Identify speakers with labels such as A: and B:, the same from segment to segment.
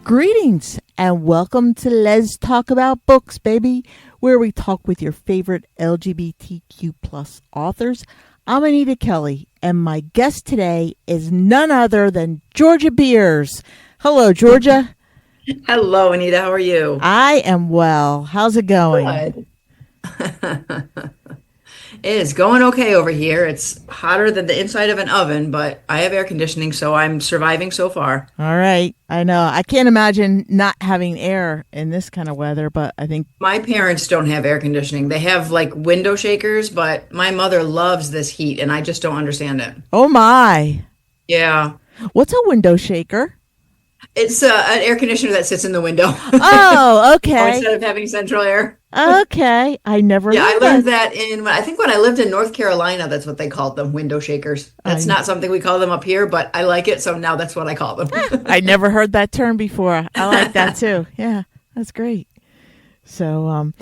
A: Greetings and welcome to Let's Talk About Books, baby, where we talk with your favorite LGBTQ plus authors. I'm Anita Kelly, and my guest today is none other than Geaorgia Beers. Hello, Geaorgia.
B: Hello, Anita. How are you?
A: I am well. How's it going?
B: Good. It is going okay over here. It's hotter than the inside of an oven, but I have air conditioning, so I'm surviving so far.
A: All right. I know. I can't imagine not having air in this kind of weather, but I think.
B: My parents don't have air conditioning. They have like window shakers, but my mother loves this heat, and I just don't understand it.
A: Oh, my.
B: Yeah.
A: What's a window shaker?
B: It's an air conditioner that sits in the window.
A: Oh, okay.
B: Instead of having central air.
A: Okay. I never
B: Yeah, I
A: knew
B: learned that I think when I lived in North Carolina, that's what they called them, window shakers. That's not something we call them up here, but I like it, so now that's what I call them.
A: I never heard that term before. I like that too. Yeah, that's great. So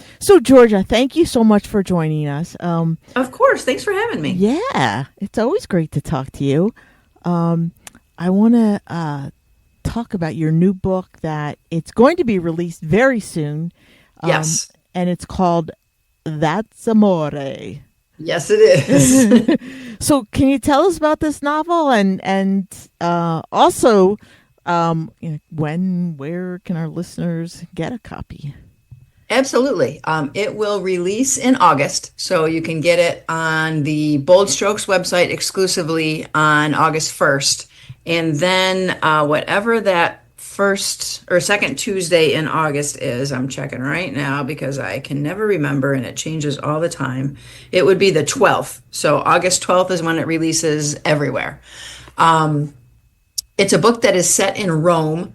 A: Geaorgia, thank you so much for joining us.
B: Of course, thanks for having me.
A: Yeah, it's always great to talk to you. I want to talk about your new book that it's going to be released very soon.
B: Yes.
A: And it's called That's Amore.
B: Yes, it is.
A: So can you tell us about this novel and also when, where can our listeners get a copy?
B: Absolutely. It will release in August, so you can get it on the Bold Strokes website exclusively on August 1st. And then whatever that first or second Tuesday in August is, I'm checking right now because I can never remember and it changes all the time. It would be the 12th. So August 12th is when it releases everywhere. It's a book that is set in Rome.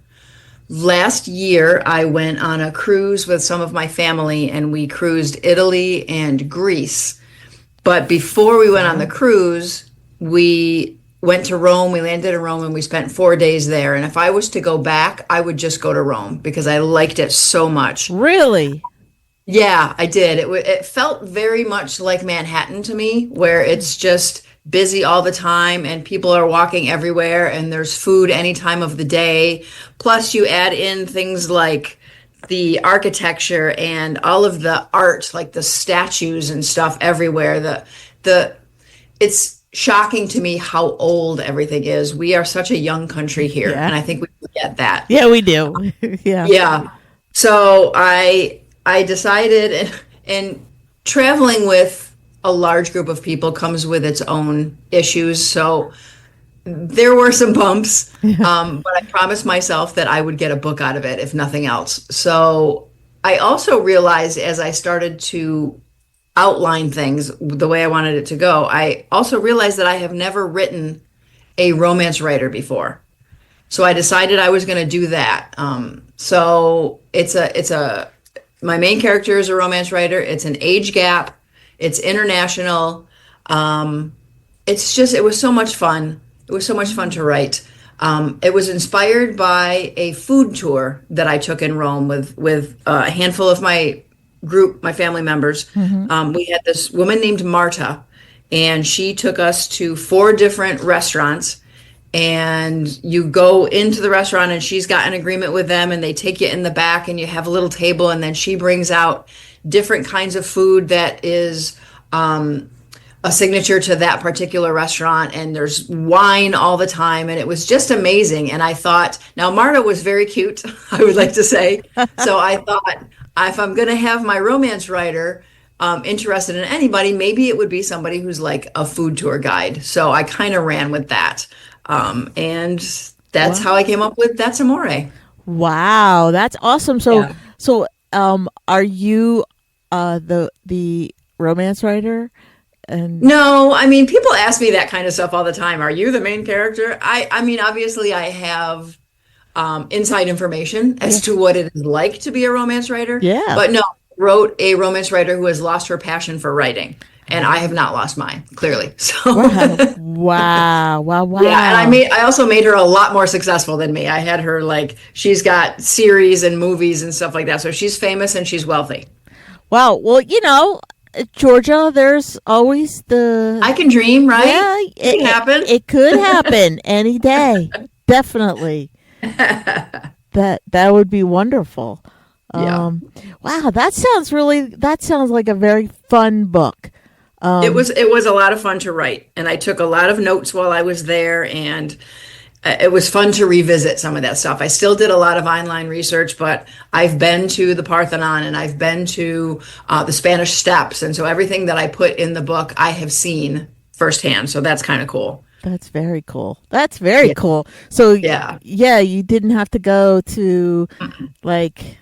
B: Last year, I went on a cruise with some of my family and we cruised Italy and Greece. But before we went on the cruise, we went to Rome, we landed in Rome, and we spent 4 days there. And if I was to go back, I would just go to Rome because I liked it so much.
A: Really?
B: Yeah, I did. It felt very much like Manhattan to me, where it's just busy all the time and people are walking everywhere and there's food any time of the day. Plus, you add in things like the architecture and all of the art, like the statues and stuff everywhere. It's shocking to me how old everything is. We are such a young country here, and I think we forget that.
A: Yeah, we do. Yeah.
B: Yeah. So I decided, and traveling with a large group of people comes with its own issues. So there were some bumps, but I promised myself that I would get a book out of it, if nothing else. So I also realized as I started to outline things the way I wanted it to go, I also realized that I have never written a romance writer before. So I decided I was going to do that. So my main character is a romance writer. It's an age gap. It's international. It was so much fun. It was so much fun to write. It was inspired by a food tour that I took in Rome with a handful of my group, my family members. Mm-hmm. We had this woman named Marta, and she took us to 4 different restaurants. And you go into the restaurant, and she's got an agreement with them, and they take you in the back, and you have a little table, and then she brings out different kinds of food that is a signature to that particular restaurant, and there's wine all the time, and it was just amazing. And I thought, now Marta was very cute, I would like to say. So I thought, if I'm going to have my romance writer interested in anybody, maybe it would be somebody who's like a food tour guide. So I kind of ran with that. And that's how I came up with That's Amore.
A: Wow, that's awesome. So are you the romance writer? And
B: no, I mean, people ask me that kind of stuff all the time. Are you the main character? I mean, obviously I have inside information as to what it is like to be a romance writer.
A: Yeah.
B: But no, wrote a romance writer who has lost her passion for writing. And I have not lost mine, clearly. So
A: wow.
B: Yeah, and I also made her a lot more successful than me. I had her she's got series and movies and stuff like that. So she's famous and she's wealthy.
A: Wow. Well, Geaorgia, there's always
B: I can dream, right?
A: Yeah,
B: it can happen.
A: It could happen any day. Definitely. That would be wonderful.
B: Yeah.
A: Um, wow, that sounds like a very fun book. Um,
B: It was a lot of fun to write, and I took a lot of notes while I was there, and it was fun to revisit some of that stuff. I still did a lot of online research, but I've been to the Parthenon and I've been to the Spanish Steps, and so everything that I put in the book I have seen firsthand. So that's kind of cool.
A: that's very cool. That's very
B: Yeah.
A: cool. So
B: Yeah.
A: yeah, you didn't have to go to like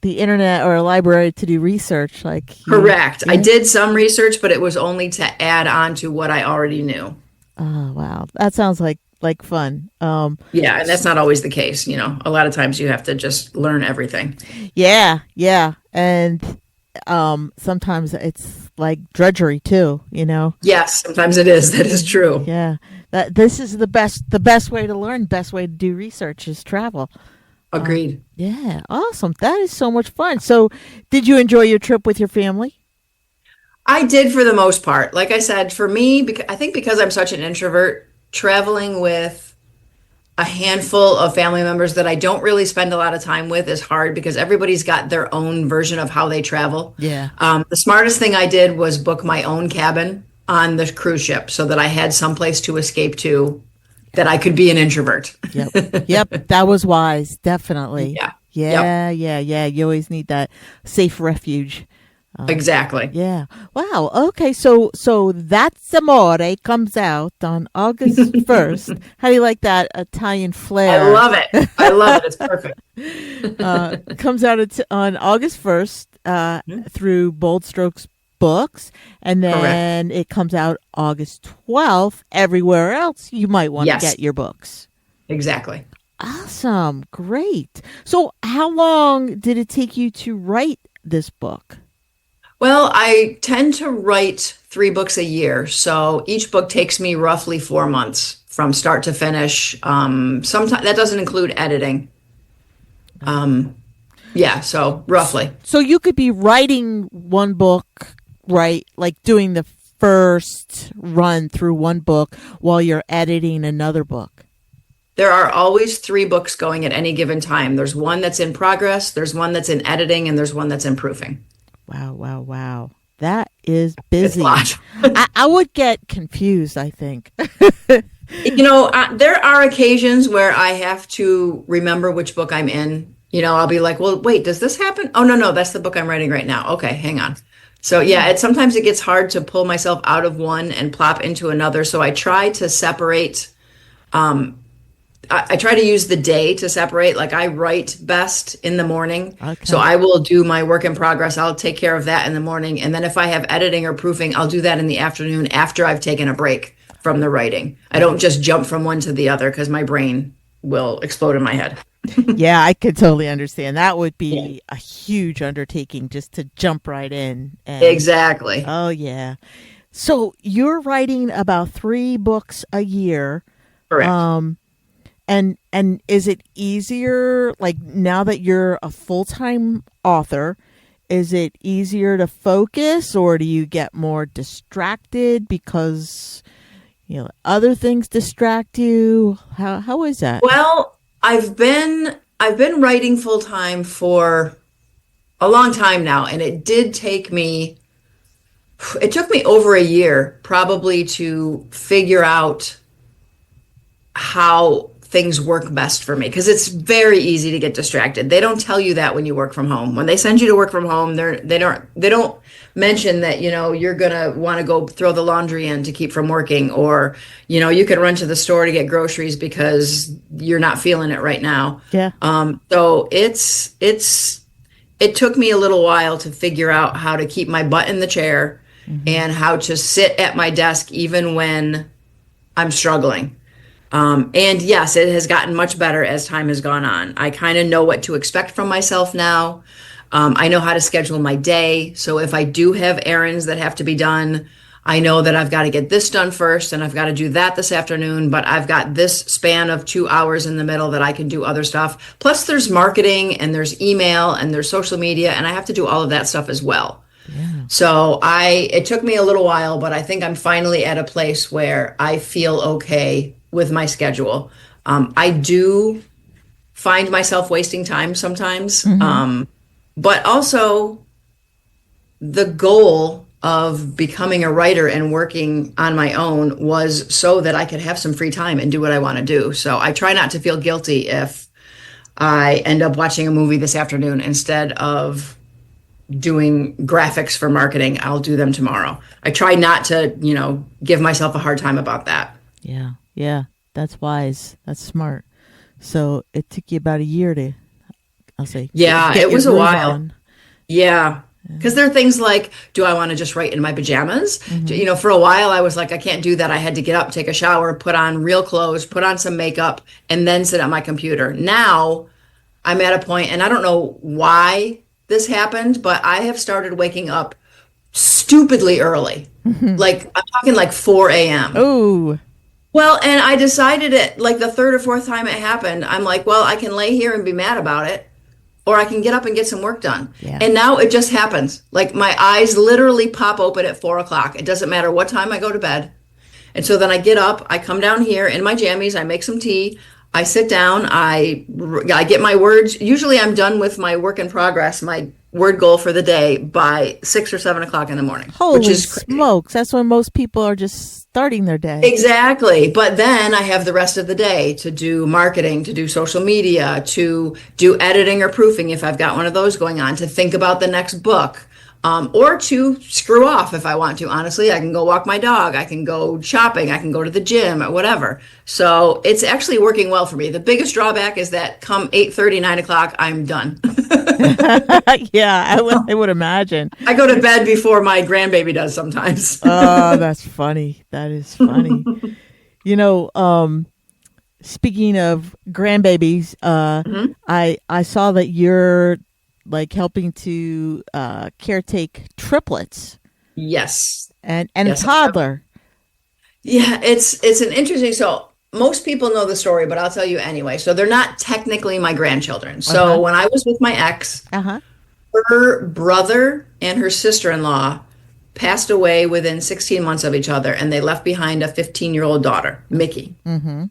A: the internet or a library to do research. Like you,
B: Correct. I
A: yeah.
B: did some research, but it was only to add on to what I already knew.
A: Oh wow, that sounds like fun.
B: Yeah, and that's not always the case. A lot of times you have to just learn everything.
A: Yeah, yeah, and sometimes it's like drudgery too. You know.
B: Yes, sometimes it is. That is true.
A: Yeah, that this is the best way to learn, best way to do research is travel.
B: Agreed.
A: Yeah, awesome. That is so much fun. So, did you enjoy your trip with your family?
B: I did for the most part. Like I said, for me, I think because I'm such an introvert, traveling with a handful of family members that I don't really spend a lot of time with is hard because everybody's got their own version of how they travel.
A: Yeah.
B: The smartest thing I did was book my own cabin on the cruise ship so that I had someplace to escape to, that I could be an introvert.
A: Yep. Yep. That was wise. Definitely.
B: Yeah. Yep.
A: Yeah. Yeah. Yeah. You always need that safe refuge.
B: Exactly.
A: Yeah. Wow. Okay. So that's Amore comes out on August 1st. How do you like that Italian
B: I
A: flair?
B: love it. I love it. It's perfect.
A: Comes out on August 1st through Bold Strokes Books, and
B: Correct.
A: then it comes out August 12th everywhere else you might want to
B: Yes,
A: get your books.
B: exactly.
A: Awesome. Great. So, how long did it take you to write this book?
B: Well, I tend to write 3 books a year. So each book takes me roughly 4 months from start to finish. Sometimes that doesn't include editing. Yeah, so roughly.
A: So, you could be writing one book, right? Like doing the first run through one book while you're editing another book.
B: There are always 3 books going at any given time. There's one that's in progress, there's one that's in editing, and there's one that's in proofing.
A: Wow, wow, wow. That is
B: It's a
A: busy.
B: lot.
A: I would get confused, I think.
B: There are occasions where I have to remember which book I'm in. I'll be like, well, wait, does this happen? Oh, no, no, that's the book I'm writing right now. Okay, hang on. So yeah, sometimes it gets hard to pull myself out of one and plop into another. So I try to separate. I try to use the day to separate. Like I write best in the morning. So
A: Okay.
B: I will do my work in progress. I'll take care of that in the morning. And then if I have editing or proofing, I'll do that in the afternoon after I've taken a break from the writing. I don't just jump from one to the other because my brain will explode in my head.
A: Yeah, I could totally understand. That would
B: Yeah.
A: be a huge undertaking just to jump right in. And
B: Exactly.
A: oh, yeah. So you're writing about 3 books a year.
B: Correct.
A: Um, and is it easier, like now that you're a full-time author, is it easier to focus or do you get more distracted because other things distract you? How is that?
B: Well, I've been writing full time for a long time now, and it took me over a year probably to figure out how things work best for me because it's very easy to get distracted. They don't tell you that when you work from home. When they send you to work from home, they don't mention that, you're going to want to go throw the laundry in to keep from working, or, you could run to the store to get groceries because you're not feeling it right now.
A: Yeah.
B: So it took me a little while to figure out how to keep my butt in the chair and how to sit at my desk even when I'm struggling. And yes, it has gotten much better as time has gone on. I kind of know what to expect from myself now. I know how to schedule my day. So if I do have errands that have to be done, I know that I've got to get this done first and I've got to do that this afternoon, but I've got this span of 2 hours in the middle that I can do other stuff. Plus there's marketing and there's email and there's social media, and I have to do all of that stuff as well.
A: Yeah.
B: So it took me a little while, but I think I'm finally at a place where I feel okay with my schedule. I do find myself wasting time sometimes.
A: Mm-hmm.
B: But also the goal of becoming a writer and working on my own was so that I could have some free time and do what I want to do. So I try not to feel guilty if I end up watching a movie this afternoon instead of doing graphics for marketing. I'll do them tomorrow. I try not to, give myself a hard time about that.
A: Yeah. Yeah. That's wise. That's smart. So it took you about a year to, I'll say,
B: Yeah,
A: get
B: it
A: your
B: was a
A: groove
B: while.
A: on.
B: Yeah. Because there are things like, do I want to just write in my pajamas?
A: Mm-hmm.
B: For a while, I was like, I can't do that. I had to get up, take a shower, put on real clothes, put on some makeup, and then sit at my computer. Now I'm at a point, and I don't know why this happened, but I have started waking up stupidly early. Like, I'm talking like 4 a.m.
A: Oh,
B: Well, and I decided it like the third or fourth time it happened. I'm like, well, I can lay here and be mad about it, or I can get up and get some work done.
A: yeah.
B: And now it just happens. Like my eyes literally pop open at 4 o'clock. It doesn't matter what time I go to bed. And so then I get up, I come down here in my jammies, I make some tea, I sit down, I get my words. Usually I'm done with my work in progress, my word goal for the day by 6 or 7 o'clock in the morning, which
A: Holy
B: is crazy.
A: smokes. That's when most people are just starting their day.
B: Exactly. But then I have the rest of the day to do marketing, to do social media, to do editing or proofing if I've got one of those going on, to think about the next book, or to screw off if I want to. Honestly, I can go walk my dog, I can go shopping, I can go to the gym, or whatever. So it's actually working well for me. The biggest drawback is that come 8:30, 9 o'clock, I'm done.
A: Yeah, I would imagine.
B: I go to bed before my grandbaby does sometimes.
A: Oh, that's funny. That is funny. You know, speaking of grandbabies,
B: Mhm.
A: I saw that you're like helping to caretake triplets
B: Yes.
A: and a
B: Yes.
A: toddler.
B: Yeah, it's an interesting. So most people know the story, but I'll tell you anyway. So they're not technically my grandchildren.
A: Uh huh.
B: So when I was with my ex,
A: Uh huh.
B: her brother and her sister-in-law passed away within 16 months of each other, and they left behind a 15-year-old daughter, Mickey.
A: Mm-hmm.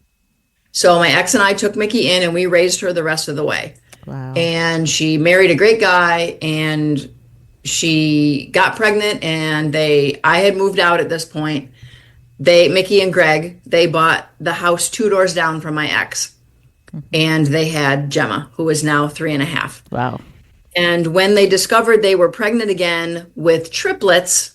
B: So my ex and I took Mickey in, and we raised her the rest of the way.
A: Wow.
B: And she married a great guy, and she got pregnant, and I had moved out at this point. Mickey and Greg, they bought the house 2 doors down from my ex, and they had Gemma, who is now 3.5.
A: Wow.
B: And when they discovered they were pregnant again with triplets,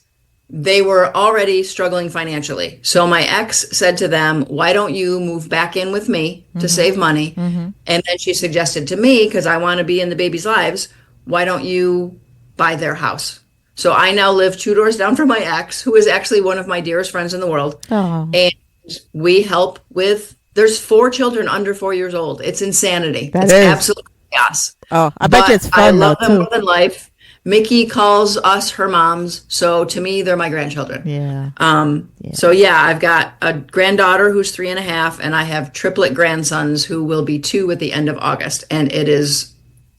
B: they were already struggling financially. So my ex said to them, why don't you move back in with me to
A: Mm-hmm.
B: save money?
A: Mm-hmm.
B: And then she suggested to me, because I want to be in the baby's lives, why don't you buy their house? So I now live 2 doors down from my ex, who is actually one of my dearest friends in the world.
A: Oh,
B: And we help there's 4 children under 4 years old. It's insanity.
A: that
B: It's
A: is.
B: absolute chaos.
A: Oh, I bet you
B: But
A: it's
B: I
A: fun though
B: love them
A: too.
B: more than life. Mickey calls us her moms. So to me, they're my grandchildren.
A: Yeah.
B: So
A: Yeah.
B: yeah, I've got a granddaughter who's 3.5, and I have triplet grandsons who will be 2 at the end of August. And it is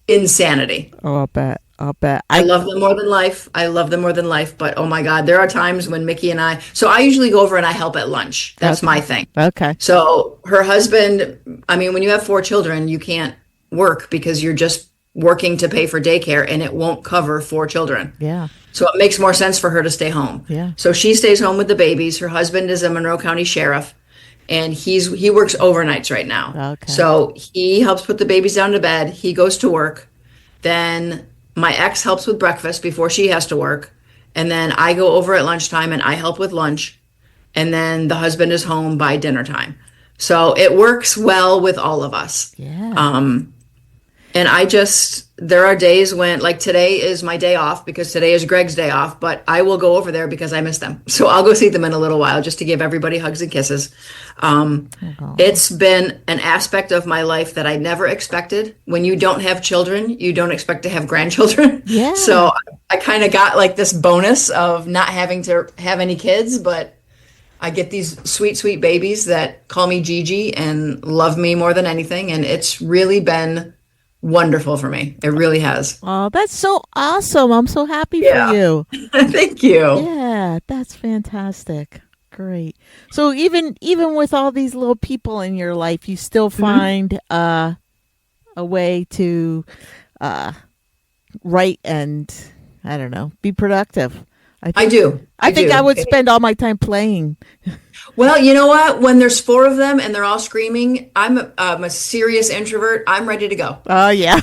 B: insanity.
A: Oh, I'll bet. I'll bet.
B: I love them more than life. I love them more than life. But oh my God, there are times when Mickey and so I usually go over and I help at lunch. That's
A: Okay.
B: my thing.
A: Okay.
B: So her husband, I mean, when you have 4 children, you can't work because you're just working to pay for daycare, and it won't cover 4 children.
A: Yeah.
B: So it makes more sense for her to stay home.
A: Yeah.
B: So she stays home with the babies. Her husband is a Monroe County sheriff, and he works overnights right now.
A: Okay.
B: So he helps put the babies down to bed. He goes to work. Then my ex helps with breakfast before she has to work. And then I go over at lunchtime and I help with lunch. And then the husband is home by dinner time. So it works well with all of us.
A: Yeah.
B: And there are days when, like today is my day off because today is Greg's day off, but I will go over there because I miss them. So I'll go see them in a little while just to give everybody hugs and kisses.
A: Oh.
B: It's been an aspect of my life that I never expected. When you don't have children, you don't expect to have grandchildren.
A: Yeah.
B: So I kind of got like this bonus of not having to have any kids, but I get these sweet, sweet babies that call me Gigi and love me more than anything. And it's really been wonderful for me. It really has.
A: Oh, that's so awesome. I'm so happy
B: Yeah.
A: for you.
B: Thank you.
A: Yeah, that's fantastic. Great. So even with all these little people in your life, you still
B: Mhm.
A: find a way to uh, write and, I don't know, be productive. I
B: I
A: think
B: do.
A: I
B: I
A: think I
B: do.
A: would spend all my time playing.
B: Well, you know what? When there's four of them and they're all screaming, I'm a serious introvert. I'm ready to go.
A: Oh yeah.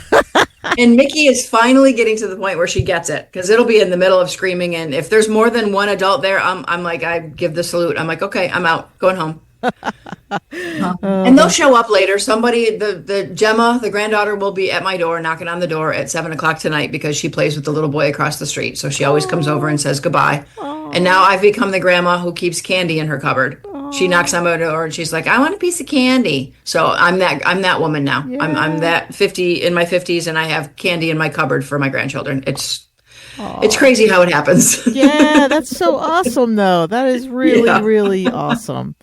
B: And Mickey is finally getting to the point where she gets it because it'll be in the middle of screaming. And if there's more than one adult there, I'm like, I give the salute. I'm like, okay, I'm out, going home.
A: Oh,
B: And they'll
A: that,
B: show up later. Somebody, the Gemma, the granddaughter, will be at my door, knocking on the door at 7 o'clock tonight because she plays with the little boy across the street. So she always comes over
A: oh,
B: and says goodbye. And now
A: oh,
B: I've become the grandma who keeps candy in her cupboard. She knocks
A: oh.
B: on my door and she's like, "I want a piece of candy." So I'm that woman now. I'm
A: Yeah.
B: that 50 in my 50s, and I have candy in my cupboard for my grandchildren. It's
A: Oh.
B: crazy how it happens.
A: Yeah, that's so awesome though. That is really,
B: Yeah.
A: really awesome.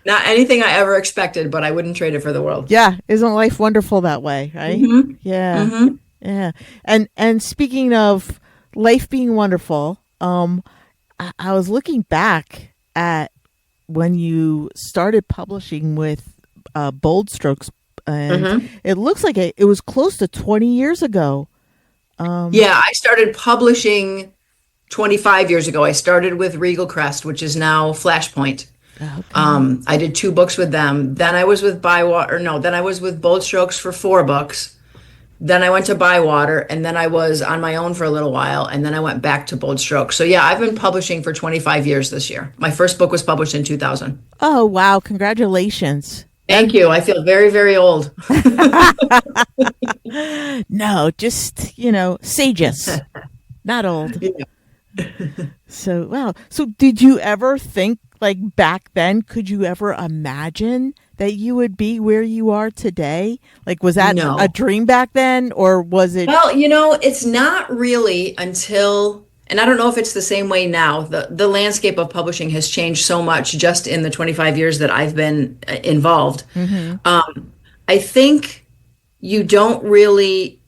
B: Not anything I ever expected, but I wouldn't trade it for the world.
A: Yeah, isn't life wonderful that way, right?
B: Hmm.
A: Yeah.
B: Hmm.
A: Yeah. And speaking of life being wonderful, I was looking back at when you started publishing with Bold Strokes, and
B: Hmm.
A: it looks like it was close to 20 years ago.
B: Yeah, I started publishing 25 years ago. I started with Regal Crest, which is now Flashpoint.
A: Okay.
B: I did two books with them. Then I was with Bywater. No, then I was with Bold Strokes for four books. Then I went to Bywater, and then I was on my own for a little while, and then I went back to Bold Strokes. So yeah, I've been publishing for 25 years this year. My first book was published in 2000.
A: Oh, wow. Congratulations. That,
B: Thank you. I feel very, very old.
A: no, just, sages, not old.
B: Yeah.
A: So, wow. So, did you ever think, like back then, could you ever imagine that you would be where you are today? Like, was that a
B: No.
A: dream back then, or was it?
B: Well, it's not really until, and I don't know if it's the same way now. The landscape of publishing has changed so much just in the 25 years that I've been involved.
A: Hmm.
B: I think you don't really,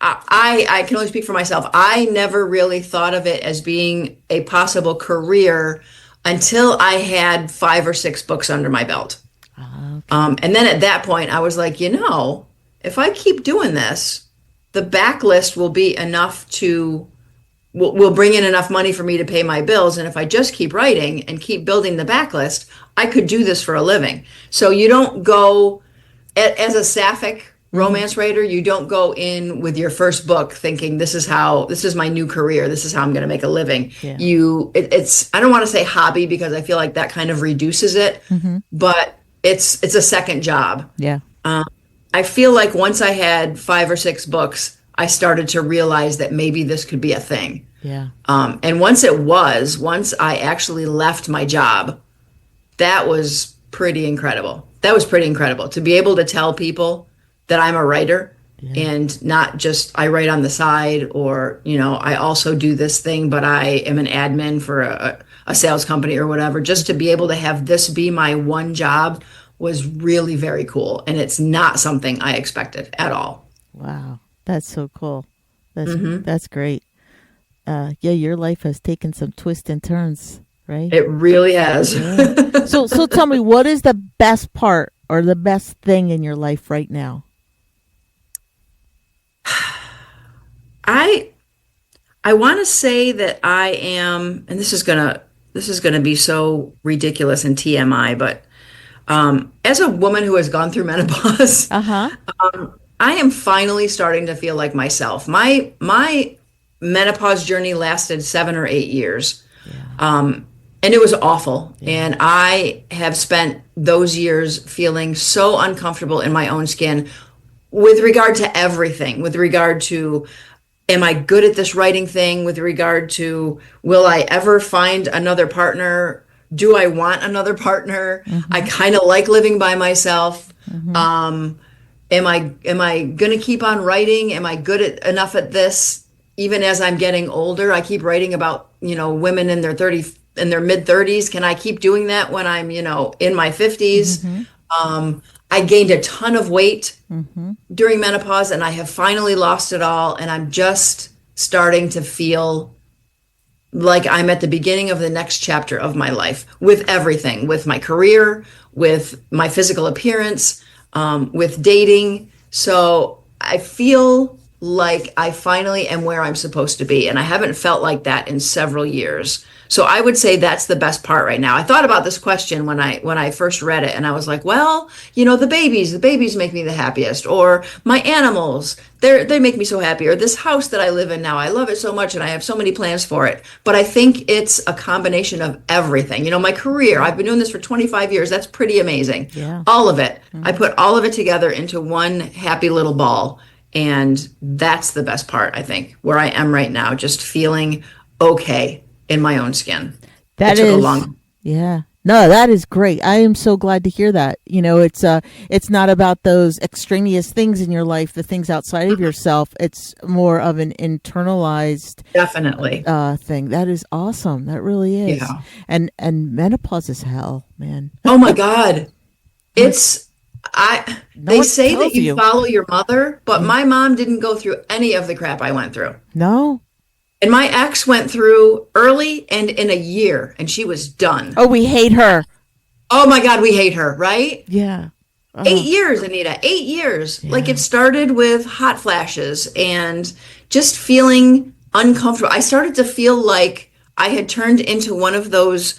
B: I can only speak for myself. I never really thought of it as being a possible career until I had five or six books under my belt.
A: Okay.
B: And then at that point, I was like, if I keep doing this, the backlist will be enough will bring in enough money for me to pay my bills. And if I just keep writing and keep building the backlist, I could do this for a living. So you don't go as a sapphic
A: Hmm.
B: romance writer, you don't go in with your first book thinking this is my new career. This is how I'm going to make a living.
A: Yeah.
B: It's, I don't want to say hobby because I feel like that kind of reduces it,
A: Hmm.
B: but it's a second job.
A: Yeah.
B: I feel like once I had five or six books, I started to realize that maybe this could be a thing.
A: Yeah.
B: And once I actually left my job, that was pretty incredible. That was pretty incredible to be able to tell people that I'm a writer
A: Yeah.
B: and not just I write on the side or, I also do this thing, but I am an admin for a sales company or whatever. Just to be able to have this be my one job was really very cool. And it's not something I expected at all.
A: Wow. That's so cool. That's great. Yeah, your life has taken some twists and turns, right?
B: It really has.
A: Yeah. So tell me, what is the best part or the best thing in your life right now?
B: I I want to say that I am, and this is gonna be so ridiculous and TMI, but as a woman who has gone through menopause,
A: Uh huh.
B: I am finally starting to feel like myself. My menopause journey lasted 7 or 8 years,
A: Yeah.
B: and it was awful.
A: Yeah.
B: And I have spent those years feeling so uncomfortable in my own skin with regard to everything, with regard to am I good at this writing thing, with regard to will I ever find another partner? Do I want another partner? I
A: Mm-hmm.
B: kind of like living by myself.
A: Mm-hmm.
B: Um, am I gonna keep on writing? Am I good at enough at this? Even as I'm getting older, I keep writing about, women in their mid 30s. Can I keep doing that when I'm, in my 50s?
A: Mm-hmm.
B: I gained a ton of weight
A: Mm-hmm.
B: during menopause and I have finally lost it all. And I'm just starting to feel like I'm at the beginning of the next chapter of my life with everything, with my career, with my physical appearance, with dating. So I feel like I finally am where I'm supposed to be. And I haven't felt like that in several years. So I would say that's the best part right now. I thought about this question when I first read it, and I was like, well, the babies make me the happiest, or my animals, they make me so happy, or this house that I live in now, I love it so much and I have so many plans for it. But I think it's a combination of everything. My career, I've been doing this for 25 years. That's pretty amazing.
A: Yeah.
B: All of it. I put all of it together into one happy little ball. And that's the best part, I think, where I am right now, just feeling okay in my own skin.
A: That
B: It took a
A: is,
B: long.
A: yeah. No, that is great. I am so glad to hear that. It's not about those extraneous things in your life, the things outside of yourself. It's more of an internalized
B: Definitely.
A: thing. That is awesome. That really is.
B: Yeah.
A: And menopause is hell, man.
B: Oh my God. It's
A: No
B: they
A: one
B: say that
A: tells
B: you
A: you.
B: follow your mother, but my mom didn't go through any of the crap I went through.
A: No.
B: And my ex went through early and in a year, and she was done.
A: Oh, we hate her.
B: Oh my God, we hate her, right?
A: Yeah.
B: 8 years, Anita, 8 years.
A: Yeah.
B: Like it started with hot flashes and just feeling uncomfortable. I started to feel like I had turned into one of those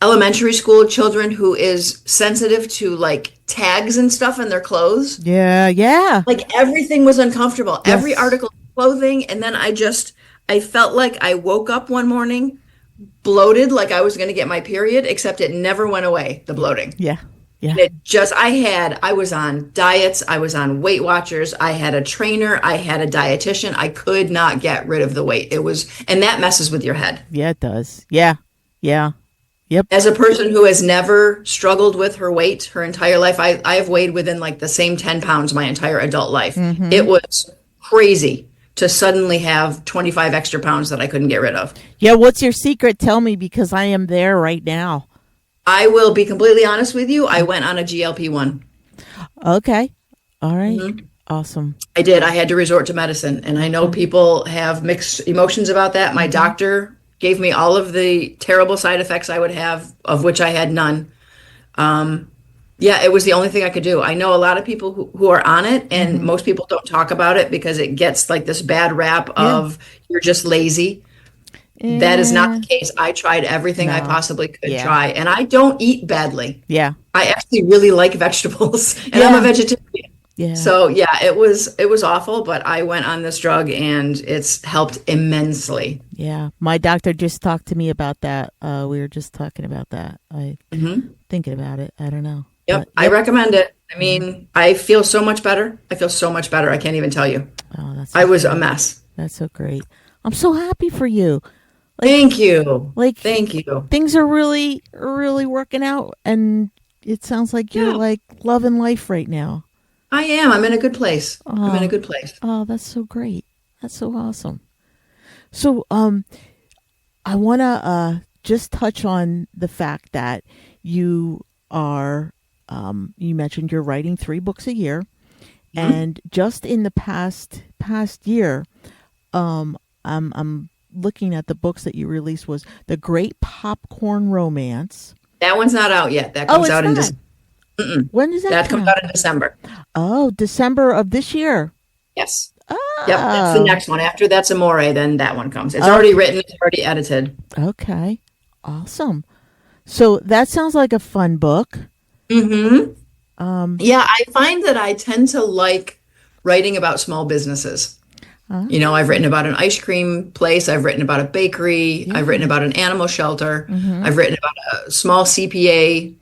B: elementary school children who is sensitive to like tags and stuff in their clothes.
A: Yeah. Yeah.
B: Like everything was uncomfortable, every
A: Yes.
B: article of clothing. And then I felt like I woke up one morning bloated, like I was going to get my period, except it never went away, the bloating.
A: Yeah. Yeah.
B: And I was on diets, I was on Weight Watchers, I had a trainer, I had a dietitian. I could not get rid of the weight. And that messes with your head.
A: Yeah, it does. Yeah. Yeah. Yep.
B: As a person who has never struggled with her weight her entire life, I have weighed within like the same 10 pounds my entire adult life. It was crazy to suddenly have 25 extra pounds that I couldn't get rid of.
A: Yeah. What's your secret? Tell me, because I am there right now.
B: I will be completely honest with you. I went on a GLP-1.
A: Okay. All right. Awesome.
B: I did. I had to resort to medicine. And I know people have mixed emotions about that. My doctor gave me all of the terrible side effects I would have, of which I had none. Yeah, it was the only thing I could do. I know a lot of people who are on it, and most people don't talk about it because it gets like this bad rap of you're just lazy. That is not the case. I tried everything I possibly could try, and I don't eat badly.
A: Yeah.
B: I actually really like vegetables, and I'm a vegetarian.
A: Yeah.
B: So yeah, it was awful, but I went on this drug and it's helped immensely.
A: Yeah. My doctor just talked to me about that. We were just talking about that. Thinking about it. I don't know.
B: Yep.
A: But,
B: I recommend it. I mean, I feel so much better. I feel so much better. I can't even tell you.
A: Oh,
B: I was a mess.
A: that's so great. I'm so happy for you.
B: Thank you.
A: Like,
B: Thank you.
A: things are really, really working out, and it sounds like you're like loving life right now.
B: I am. I'm in a good place. I'm in a good place.
A: Oh, that's so great. That's so awesome. So, I want to just touch on the fact that you are, you mentioned you're writing 3 books a year, and just in the past year, I'm looking at the books that you released was The Great Popcorn Romance.
B: That one's not out yet. That comes out in December.
A: When does that
B: That
A: come
B: comes out in December.
A: Oh, December of this year.
B: Yes.
A: Oh.
B: Yep. That's the next one. After that's Amore, then that one comes. It's already written. It's already edited.
A: Okay. Awesome. So that sounds like a fun book.
B: Yeah, I find that I tend to like writing about small businesses. I've written about an ice cream place. I've written about a bakery. I've written about an animal shelter. I've written about a small CPA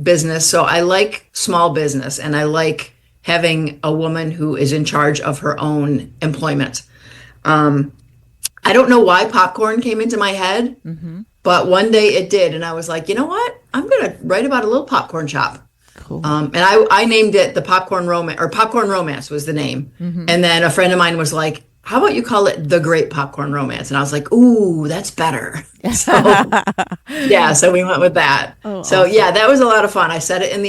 B: business. So I like small business, and I like having a woman who is in charge of her own employment. I don't know why popcorn came into my head, but one day it did. And I was like, you know what? I'm going to write about a little popcorn shop.
A: Cool.
B: And I named it the Popcorn Romance, or Popcorn Romance was the name. And then a friend of mine was like, how about you call it The Great Popcorn Romance? And I was like, ooh, that's better. So so we went with that. So
A: awesome.
B: yeah, that was a lot of fun. I set it in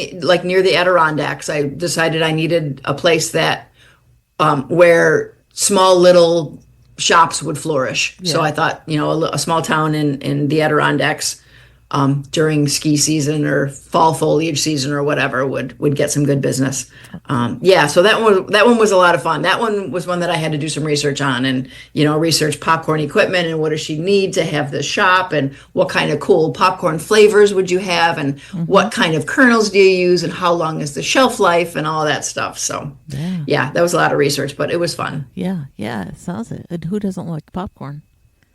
B: near the Adirondacks. I decided I needed a place that where small little shops would flourish. So I thought, a small town in the Adirondacks during ski season or fall foliage season or whatever would get some good business. Yeah, so that one was a lot of fun. That one was one that I had to do some research on, and research popcorn equipment and what does she need to have this shop, and what kind of cool popcorn flavors would you have, and what kind of kernels do you use, and how long is the shelf life, and all that stuff. So yeah, that was a lot of research, but it was fun.
A: Yeah, it sounds it. And who doesn't like popcorn?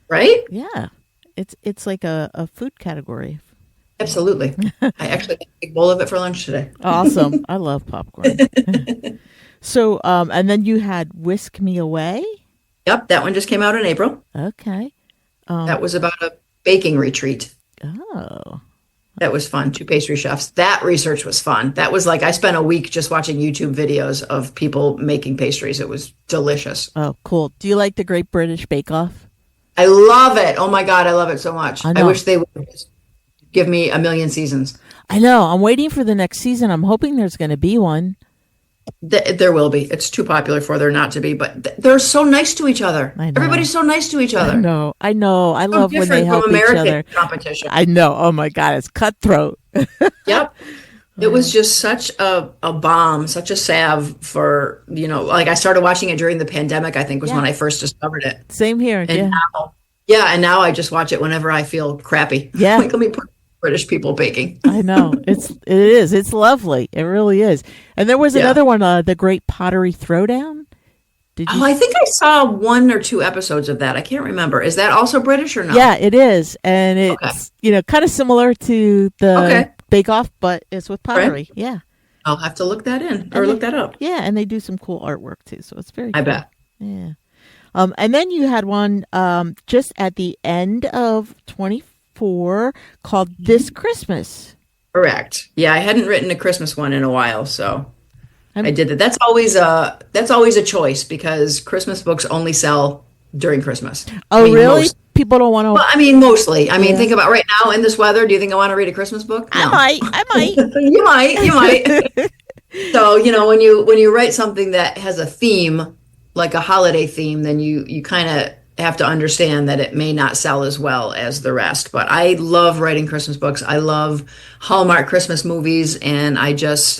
B: Right?
A: Yeah. It's like a food category.
B: Absolutely. I actually had a big bowl of it for lunch today.
A: Awesome. I love popcorn. So, and then you had Whisk Me Away.
B: Yep, that one just came out in April.
A: Okay.
B: That was about a baking retreat.
A: Oh.
B: That was fun. 2 pastry chefs. That research was fun. That was like, I spent a week just watching YouTube videos of people making pastries. It was delicious.
A: Oh, cool. Do you like the Great British Bake Off?
B: I love it. Oh my God, I love it so much.
A: I
B: I wish they would just give me a million seasons.
A: I know. I'm waiting for the next season. I'm hoping there's going to be one.
B: There will be. It's too popular for there not to be, but they're so nice to each other.
A: I know.
B: Everybody's so nice to each other.
A: I know. I love when they help
B: from
A: each
B: American
A: other.
B: competition.
A: I know. Oh my God, it's cutthroat.
B: Yep. It was just such a bomb, such a salve for, like I started watching it during the pandemic, I think was when I first discovered it.
A: Same here.
B: And now I just watch it whenever I feel crappy.
A: Yeah.
B: Like, let me put British people baking.
A: I know. It is. It's lovely. It really is. And there was another one, the Great Pottery Throwdown. Did you?
B: I think I saw 1 or 2 episodes of that. I can't remember. Is that also British or no?
A: Yeah, it is. And it's, kind of similar to the Bake Off, but it's with pottery. Right. Yeah.
B: I'll have to look that in or look that up.
A: Yeah. And they do some cool artwork too. So it's very cool.
B: I bet.
A: Yeah. And then you had one just at the end of 24 called This Christmas.
B: Correct. Yeah, I hadn't written a Christmas one in a while, so I did that. That's always a choice because Christmas books only sell during Christmas.
A: Oh, really? People don't want to.
B: Well, mostly. Think about right now in this weather. Do you think I want to read a Christmas book? No.
A: I might.
B: You might. So when you write something that has a theme, like a holiday theme, then you kind of have to understand that it may not sell as well as the rest. But I love writing Christmas books. I love Hallmark Christmas movies, and I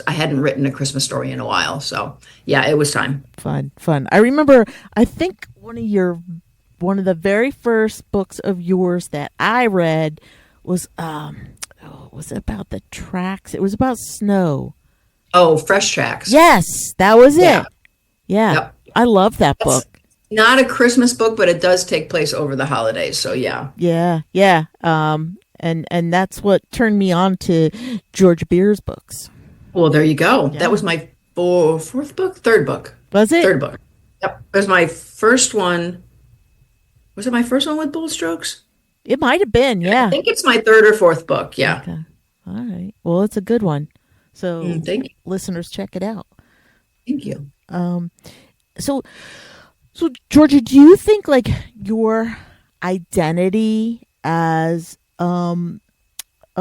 B: hadn't written a Christmas story in a while. So yeah, it was time.
A: Fun. I remember, I think one of the very first books of yours that I read was was it about the tracks? It was about snow.
B: Oh, Fresh Tracks.
A: Yes, that was it. Yeah.
B: Yep.
A: I love that book.
B: Not a Christmas book, but it does take place over the holidays. So yeah.
A: Yeah. And that's what turned me on to Geaorgia Beers books.
B: Well, there you go. Yeah. That was my third book.
A: Was it?
B: Third book. Yep. It was my first one. Was it my first one with Bold Strokes?
A: It might have been, yeah.
B: I think it's my 3rd or 4th book, yeah.
A: Okay. All right. Well, it's a good one. So
B: thank you.
A: Listeners, check it out.
B: Thank you.
A: So Georgia, do you think like your identity as a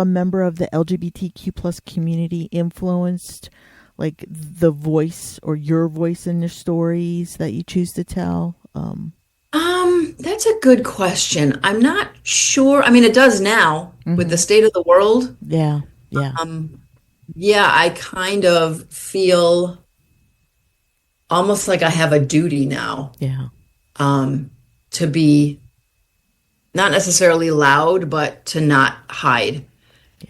A: member of the LGBTQ plus community influenced like the voice or your voice in the stories that you choose to tell?
B: That's a good question. I'm not sure. It does now with the state of the world.
A: Yeah.
B: Yeah, I kind of feel almost like I have a duty now.
A: Yeah.
B: To be not necessarily loud, but to not hide.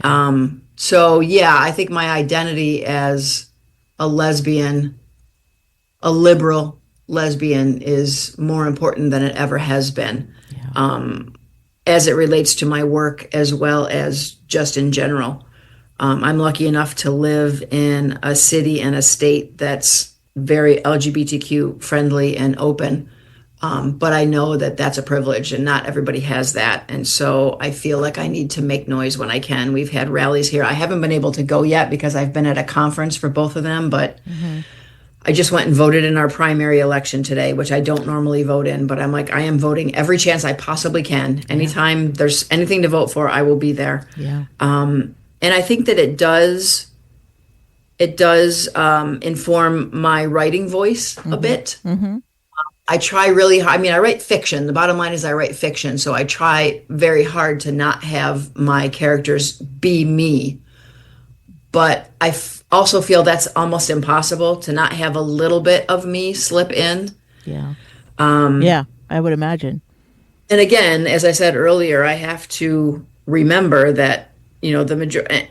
B: Yeah. So yeah, I think my identity as a lesbian, a liberal lesbian, is more important than it ever has been. Yeah. As it relates to my work as well as just in general. I'm lucky enough to live in a city and a state that's very LGBTQ friendly and open. But I know that that's a privilege and not everybody has that. And so I feel like I need to make noise when I can. We've had rallies here. I haven't been able to go yet because I've been at a conference for both of them, but I just went and voted in our primary election today, which I don't normally vote in, but I'm like, I am voting every chance I possibly can. Anytime there's anything to vote for, I will be there.
A: Yeah.
B: And I think that it does inform my writing voice a bit. I try really hard. I mean, I write fiction. The bottom line is I write fiction. So I try very hard to not have my characters be me. But also feel that's almost impossible to not have a little bit of me slip in.
A: Yeah. Yeah, I would imagine.
B: And again, as I said earlier, I have to remember that, the majority,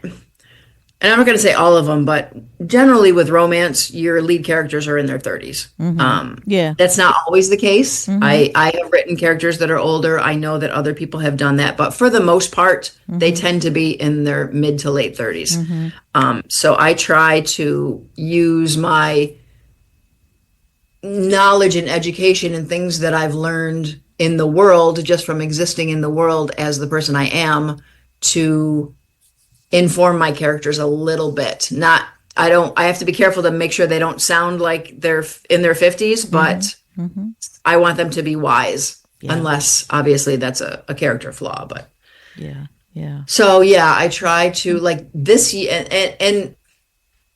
B: and I'm not going to say all of them, but generally with romance, your lead characters are in their 30s.
A: Yeah.
B: That's not always the case. I have written characters that are older. I know that other people have done that, but for the most part, they tend to be in their mid to late 30s. So I try to use my knowledge and education and things that I've learned in the world, just from existing in the world as the person I am, to inform my characters a little bit. I have to be careful to make sure they don't sound like they're in their 50s, but I want them to be wise, unless obviously that's a character flaw. But
A: yeah.
B: So yeah, I try to, like, this year, and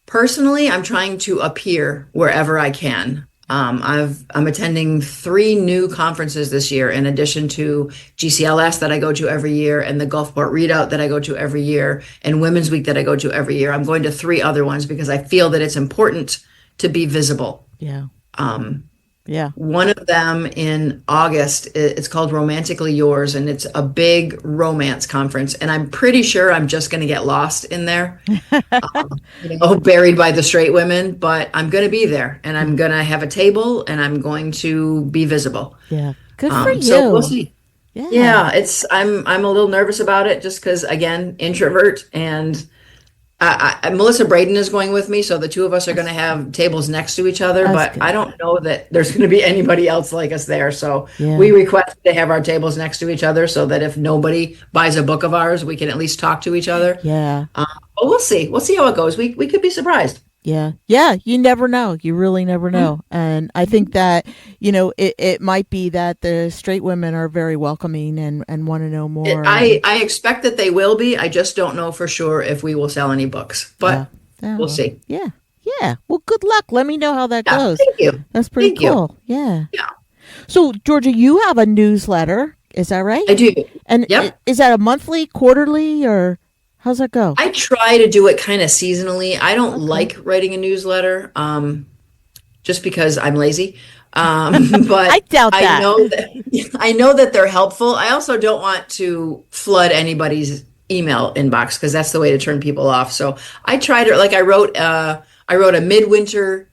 B: personally, I'm trying to appear wherever I can. I'm attending 3 new conferences this year, in addition to GCLS that I go to every year, and the Gulfport Readout that I go to every year, and Women's Week that I go to every year. I'm going to 3 other ones because I feel that it's important to be visible.
A: Yeah.
B: One of them in August, it's called Romantically Yours, and it's a big romance conference. And I'm pretty sure I'm just going to get lost in there, buried by the straight women. But I'm going to be there, and I'm going to have a table, and I'm going to be visible.
A: Yeah, good for you.
B: So we'll see.
A: Yeah,
B: I'm a little nervous about it, just because, again, introvert, and Melissa Braden is going with me, so the 2 of us are going to have tables next to each other.
A: That's
B: but
A: good.
B: I don't know that there's going to be anybody else like us there. So
A: Yeah.
B: we request to have our tables next to each other, so that if nobody buys a book of ours, we can at least talk to each other.
A: Yeah.
B: But we'll see. We'll see how it goes. We could be surprised.
A: Yeah. You never know. You really never know. And I think that, it might be that the straight women are very welcoming and want to know more.
B: I expect that they will be. I just don't know for sure if we will sell any books, but we'll see.
A: Yeah. Yeah. Well, good luck. Let me know how that goes.
B: Thank you.
A: That's pretty
B: Thank you.
A: cool. Yeah.
B: Yeah,
A: So, Georgia, you have a newsletter. Is that right?
B: I do.
A: And
B: Yep.
A: is that a monthly, quarterly, or how's that go?
B: I try to do it kind of seasonally. I don't like writing a newsletter, just because I'm lazy. But
A: I doubt that.
B: I know that they're helpful. I also don't want to flood anybody's email inbox, because that's the way to turn people off. So I try to, like, I wrote a midwinter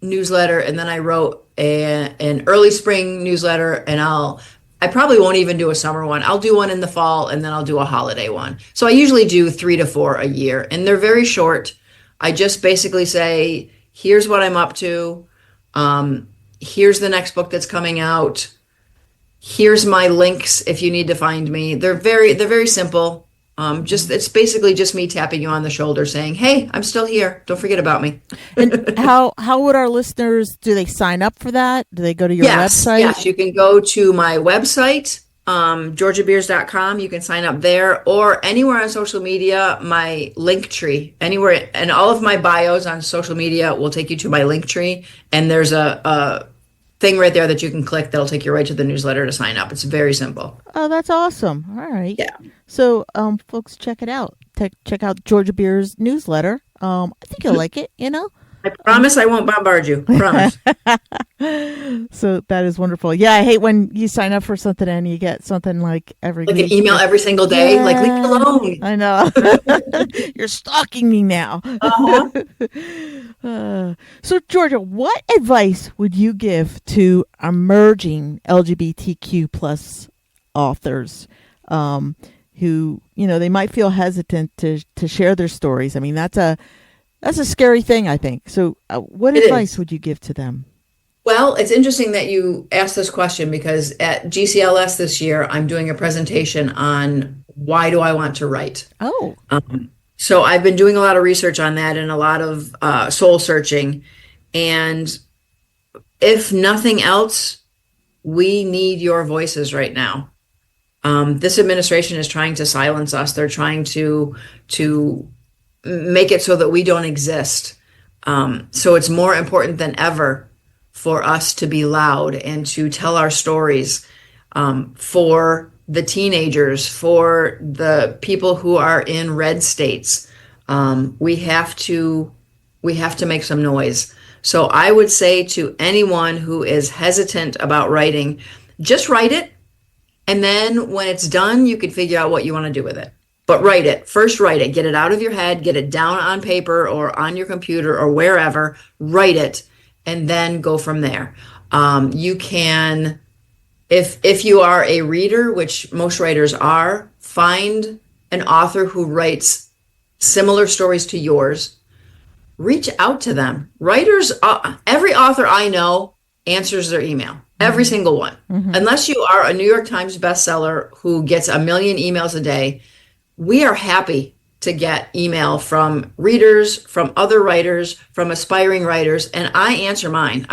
B: newsletter, and then I wrote an early spring newsletter, and I probably won't even do a summer one. I'll do one in the fall, and then I'll do a holiday one. So I usually do 3 to 4 a year, and they're very short. I just basically say, here's what I'm up to. Here's the next book that's coming out. Here's my links if you need to find me. They're very simple. It's basically just me tapping you on the shoulder saying, hey, I'm still here. Don't forget about me.
A: And how would our listeners, do they sign up for that? Do they go to your website?
B: Yes, you can go to my website, georgiabeers.com. You can sign up there, or anywhere on social media, my link tree, anywhere. And all of my bios on social media will take you to my link tree. And there's a thing right there that you can click that'll take you right to the newsletter to sign up. It's very simple.
A: Oh, that's awesome. All right.
B: Yeah.
A: So, folks, check it out. Check out Georgia Beers newsletter. I think you'll like it,
B: I promise I won't bombard you. Promise.
A: So that is wonderful. Yeah, I hate when you sign up for something and you get something like every
B: Like
A: week.
B: an email every single day. Like, leave me alone.
A: I know. You're stalking me now. So, Georgia, what advice would you give to emerging LGBTQ plus authors who, they might feel hesitant to share their stories? I mean, that's a scary thing, I think. So what advice would you give to them?
B: Well, it's interesting that you asked this question, because at GCLS this year, I'm doing a presentation on why do I want to write.
A: Oh.
B: So I've been doing a lot of research on that and a lot of soul searching. And if nothing else, we need your voices right now. This administration is trying to silence us. They're trying to make it so that we don't exist. So it's more important than ever for us to be loud and to tell our stories, for the teenagers, for the people who are in red states. We have to make some noise. So I would say to anyone who is hesitant about writing, just write it. And then when it's done, you can figure out what you want to do with it. But write it. First, write it. Get it out of your head. Get it down on paper or on your computer or wherever. Write it, and then go from there. You can, if you are a reader, which most writers are, find an author who writes similar stories to yours. Reach out to them. Writers, every author I know answers their email. Every single one. Unless you are a New York Times bestseller who gets a million emails a day, we are happy to get email from readers, from other writers, from aspiring writers, and I answer mine.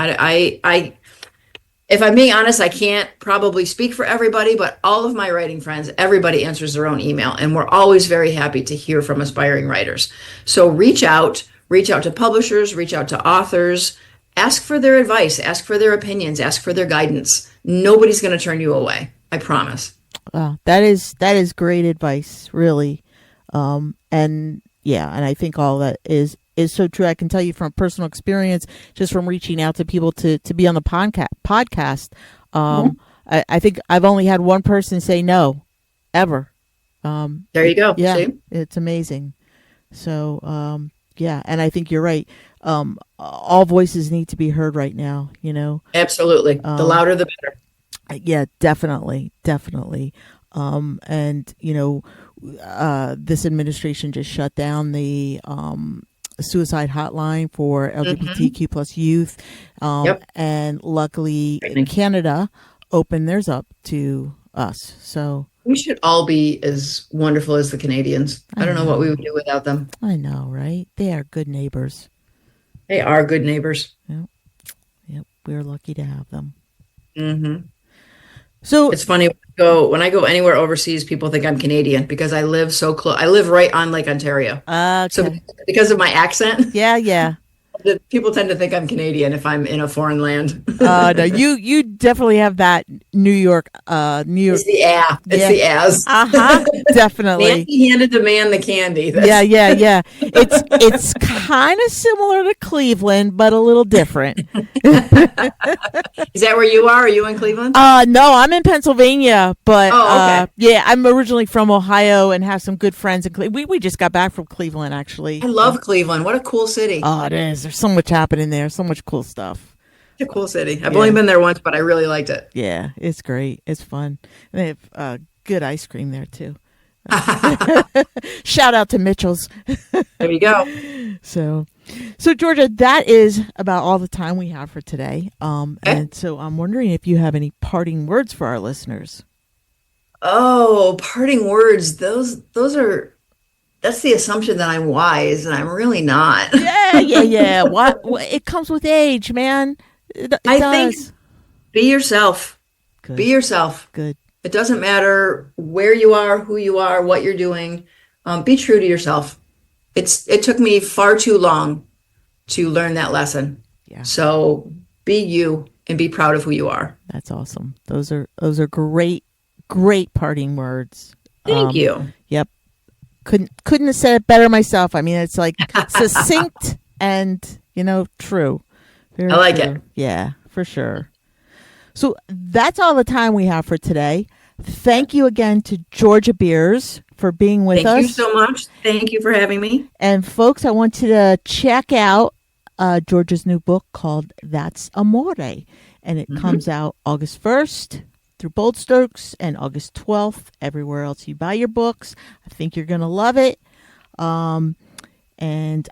B: If I'm being honest, I can't probably speak for everybody, but all of my writing friends, everybody answers their own email, and we're always very happy to hear from aspiring writers. So reach out to publishers, reach out to authors, ask for their advice, ask for their opinions, ask for their guidance. Nobody's going to turn you away. I promise.
A: Wow, that is great advice, really. And I think all that is so true. I can tell you from personal experience, just from reaching out to people to be on the podcast. I think I've only had one person say no, ever.
B: There you go.
A: Yeah,
B: see?
A: It's amazing. So, and I think you're right. All voices need to be heard right now,
B: Absolutely. The louder, the better.
A: Yeah, definitely. And this administration just shut down the suicide hotline for LGBTQ plus youth. And luckily Canada opened theirs up to us. So
B: we should all be as wonderful as the Canadians. I don't know what we would do without them.
A: I know, right? They are good neighbors.
B: They are good neighbors.
A: Yep. We're lucky to have them.
B: Mm-hmm.
A: So
B: it's funny when I go anywhere overseas, people think I'm Canadian because I live so close. I live right on Lake Ontario.
A: Okay.
B: So because of my accent,
A: yeah,
B: people tend to think I'm Canadian if I'm in a foreign land.
A: No, you definitely have that New York.
B: It's the the as.
A: Definitely.
B: Nancy handed the man the candy.
A: Yeah. It's kind of similar to Cleveland, but a little different.
B: Is that where you are? Are you in Cleveland?
A: No, I'm in Pennsylvania, but
B: okay.
A: I'm originally from Ohio and have some good friends in Cleveland. We just got back from Cleveland, actually.
B: I love Cleveland. What a cool city.
A: Oh, it is. There's so much happening there. So much cool stuff.
B: It's a cool city. I've only been there once, but I really liked it.
A: Yeah, it's great. It's fun. And they have good ice cream there, too. Shout out to Mitchell's.
B: There you go.
A: So Georgia, that is about all the time we have for today. And so I'm wondering if you have any parting words for our listeners.
B: Oh, parting words. Those are. That's the assumption that I'm wise, and I'm really not.
A: Yeah. What? It comes with age, man. I
B: think be yourself.
A: Good.
B: Be yourself.
A: Good.
B: It doesn't matter where you are, who you are, what you're doing. Be true to yourself. It took me far too long to learn that lesson.
A: Yeah.
B: So be you and be proud of who you are.
A: That's awesome. Those are great parting words.
B: Thank you.
A: Yep. Couldn't have said it better myself. I mean, it's like succinct and, true. Very
B: I like
A: true.
B: it.
A: Yeah, for sure. So that's all the time we have for today. Thank you again to Geaorgia Beers for being with us.
B: Thank you so much. Thank you for having me.
A: And folks, I want you to check out Georgia's new book called That's Amore. And it comes out August 1st. Through Bold Strokes and August 12th, everywhere else you buy your books. I think you're going to love it. And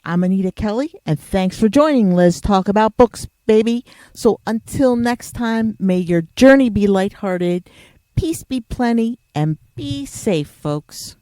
A: I'm Anita Kelly, and thanks for joining Liz Talk About Books, baby. So until next time, may your journey be lighthearted, peace be plenty, and be safe, folks.